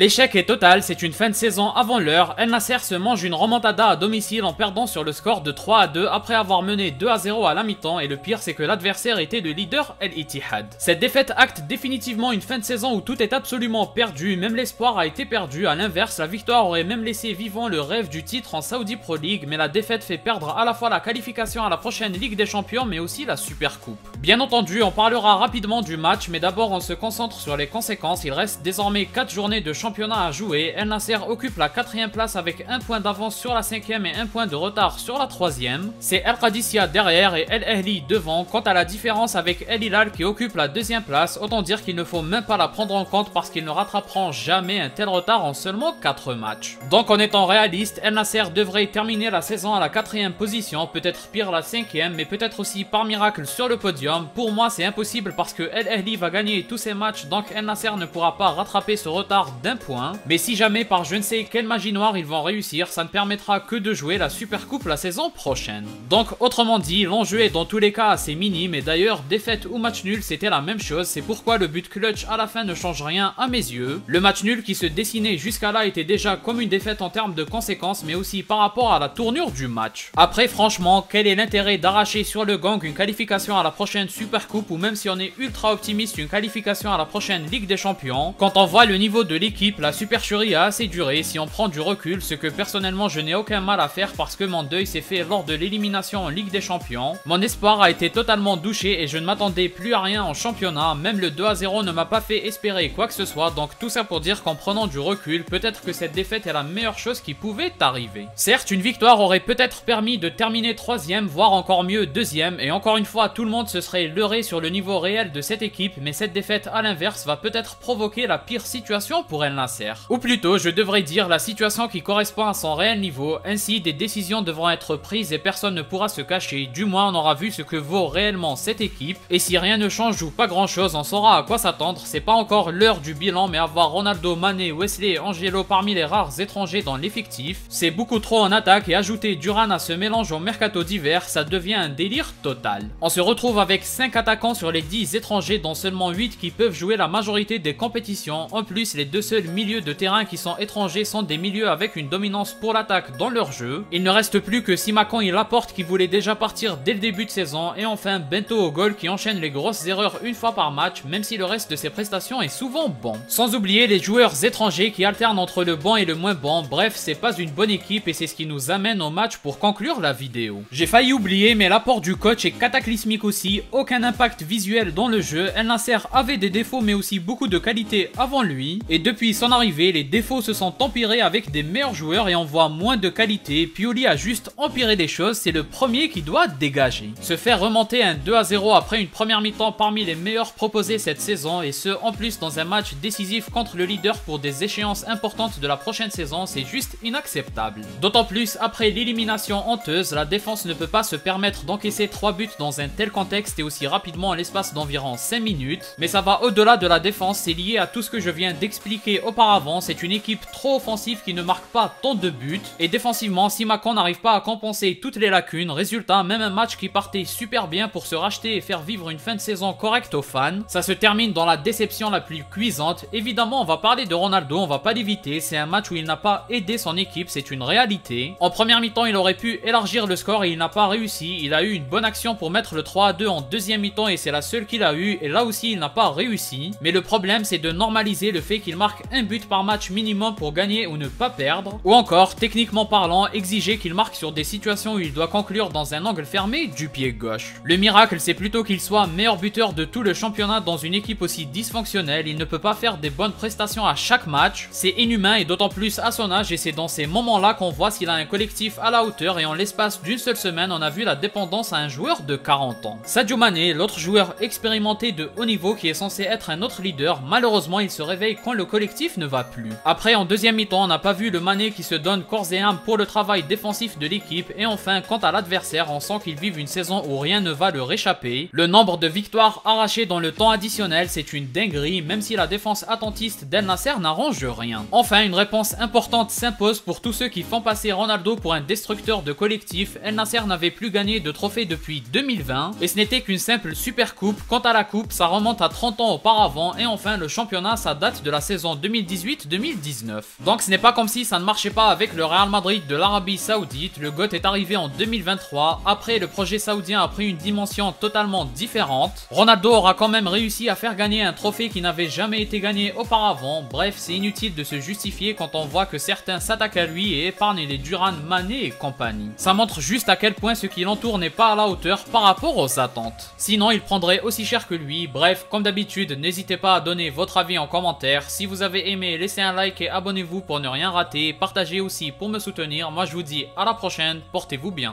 L'échec est total, c'est une fin de saison avant l'heure. El Nasser se mange une remontada à domicile en perdant sur le score de 3-2 après avoir mené 2-0 à la mi-temps, et le pire c'est que l'adversaire était le leader El Ittihad. Cette défaite acte définitivement une fin de saison où tout est absolument perdu, même l'espoir a été perdu. À l'inverse, la victoire aurait même laissé vivant le rêve du titre en Saudi Pro League, mais la défaite fait perdre à la fois la qualification à la prochaine Ligue des Champions mais aussi la Super Coupe. Bien entendu, on parlera rapidement du match, mais d'abord on se concentre sur les conséquences. Il reste désormais 4 journées de championnat à jouer. El Nasser occupe la 4ème place avec 1 point d'avance sur la 5ème et 1 point de retard sur la 3ème. C'est El Qadisiyah derrière et El Ahly devant. Quant à la différence avec El Hilal qui occupe la 2ème place, autant dire qu'il ne faut même pas la prendre en compte parce qu'ils ne rattraperont jamais un tel retard en seulement 4 matchs. Donc en étant réaliste, El Nasser devrait terminer la saison à la 4ème position, peut-être pire la 5ème, mais peut-être aussi par miracle sur le podium. Pour moi c'est impossible parce que El Ahly va gagner tous ses matchs, donc El Nasser ne pourra pas rattraper ce retard d'1 point. Mais si jamais par je ne sais quelle magie noire ils vont réussir, ça ne permettra que de jouer la Super Coupe la saison prochaine. Donc autrement dit, l'enjeu est dans tous les cas assez minime, et d'ailleurs défaite ou match nul c'était la même chose, c'est pourquoi le but clutch à la fin ne change rien à mes yeux. Le match nul qui se dessinait jusqu'à là était déjà comme une défaite en termes de conséquences, mais aussi par rapport à la tournure du match. Après franchement, quel est l'intérêt d'arracher sur le gang une qualification à la prochaine Super Coupe, ou même si on est ultra optimiste une qualification à la prochaine Ligue des Champions, quand on voit le niveau de l'équipe, la supercherie a assez duré si on prend du recul, ce que personnellement je n'ai aucun mal à faire parce que mon deuil s'est fait lors de l'élimination en Ligue des Champions. Mon espoir a été totalement douché et je ne m'attendais plus à rien en championnat, même le 2-0 ne m'a pas fait espérer quoi que ce soit, donc tout ça pour dire qu'en prenant du recul, peut-être que cette défaite est la meilleure chose qui pouvait arriver. Certes, une victoire aurait peut-être permis de terminer 3ème, voire encore mieux 2ème, et encore une fois tout le monde se serait leurré sur le niveau réel de cette équipe, mais cette défaite à l'inverse va peut-être provoquer la pire situation pour El Nasser. Ou plutôt, je devrais dire la situation qui correspond à son réel niveau, ainsi des décisions devront être prises et personne ne pourra se cacher, du moins on aura vu ce que vaut réellement cette équipe, et si rien ne change ou pas grand chose, on saura à quoi s'attendre. C'est pas encore l'heure du bilan, mais avoir Ronaldo, Mané, Wesley et Angelo parmi les rares étrangers dans l'effectif, c'est beaucoup trop en attaque, et ajouter Duran à ce mélange au mercato d'hiver, ça devient un délire total. On se retrouve avec 5 attaquants sur les 10 étrangers, dont seulement 8 qui peuvent jouer la majorité des compétitions. En plus, les 2 seuls milieux de terrain qui sont étrangers sont des milieux avec une dominance pour l'attaque dans leur jeu. Il ne reste plus que Simakan et Laporte qui voulaient déjà partir dès le début de saison, et enfin Bento au goal qui enchaîne les grosses erreurs une fois par match, même si le reste de ses prestations est souvent bon. Sans oublier les joueurs étrangers qui alternent entre le bon et le moins bon. Bref, c'est pas une bonne équipe et c'est ce qui nous amène au match pour conclure la vidéo. J'ai failli oublier, mais l'apport du coach est cataclysmique aussi. Aucun impact visuel dans le jeu. El Nasser avait des défauts mais aussi beaucoup de qualités avant lui, et depuis son arrivée, les défauts se sont empirés avec des meilleurs joueurs et on voit moins de qualité. Pioli a juste empiré les choses, c'est le premier qui doit dégager. Se faire remonter un 2-0 après une première mi-temps parmi les meilleurs proposés cette saison, et ce en plus dans un match décisif contre le leader pour des échéances importantes de la prochaine saison, c'est juste inacceptable. D'autant plus après l'élimination honteuse, la défense ne peut pas se permettre d'encaisser 3 buts dans un tel contexte et aussi rapidement en l'espace d'environ 5 minutes. Mais ça va au-delà de la défense, c'est lié à tout ce que je viens d'expliquer auparavant. C'est une équipe trop offensive qui ne marque pas tant de buts, et défensivement, Simakan n'arrive pas à compenser toutes les lacunes. Résultat, même un match qui partait super bien pour se racheter et faire vivre une fin de saison correcte aux fans, ça se termine dans la déception la plus cuisante. Évidemment, on va parler de Ronaldo, on va pas l'éviter, c'est un match où il n'a pas aidé son équipe, c'est une réalité. En première mi-temps, il aurait pu élargir le score et il n'a pas réussi. Il a eu une bonne action pour mettre le 3-2 en deuxième mi-temps et c'est la seule qu'il a eu, et là aussi il n'a pas réussi. Mais le problème c'est de normaliser le fait qu'il marque un but par match minimum pour gagner ou ne pas perdre, ou encore, techniquement parlant, exiger qu'il marque sur des situations où il doit conclure dans un angle fermé du pied gauche. Le miracle c'est plutôt qu'il soit meilleur buteur de tout le championnat dans une équipe aussi dysfonctionnelle. Il ne peut pas faire des bonnes prestations à chaque match, c'est inhumain et d'autant plus à son âge, et c'est dans ces moments là qu'on voit s'il a un collectif à la hauteur, et en l'espace d'une seule semaine on a vu la dépendance à un joueur de 40 ans. Sadio Mané, l'autre joueur expérimenté de haut niveau qui est censé être un autre leader, malheureusement il se réveille quand le collectif ne va plus. Après en deuxième mi-temps on n'a pas vu le Mané qui se donne corps et âme pour le travail défensif de l'équipe, et enfin quant à l'adversaire on sent qu'il vive une saison où rien ne va leur échapper. Le nombre de victoires arrachées dans le temps additionnel c'est une dinguerie, même si la défense attentiste d'El Nasser n'arrange rien. Enfin une réponse importante s'impose pour tous ceux qui font passer Ronaldo pour un destructeur de collectif. El Nasser n'avait plus gagné de trophée depuis 2020 et ce n'était qu'une simple super coupe. Quant à la coupe, ça remonte à 30 ans auparavant, et enfin le championnat ça date de la saison 2019 2018-2019. Donc ce n'est pas comme si ça ne marchait pas avec le Real Madrid de l'Arabie Saoudite. Le GOAT est arrivé en 2023. Après, le projet saoudien a pris une dimension totalement différente. Ronaldo aura quand même réussi à faire gagner un trophée qui n'avait jamais été gagné auparavant. Bref, c'est inutile de se justifier quand on voit que certains s'attaquent à lui et épargnent les Duran, Mané et compagnie. Ça montre juste à quel point ce qui l'entoure n'est pas à la hauteur par rapport aux attentes. Sinon, il prendrait aussi cher que lui. Bref, comme d'habitude, n'hésitez pas à donner votre avis en commentaire. Si vous avez aimé, laissez un like et abonnez-vous pour ne rien rater. Partagez aussi pour me soutenir. Moi, je vous dis à la prochaine. Portez-vous bien.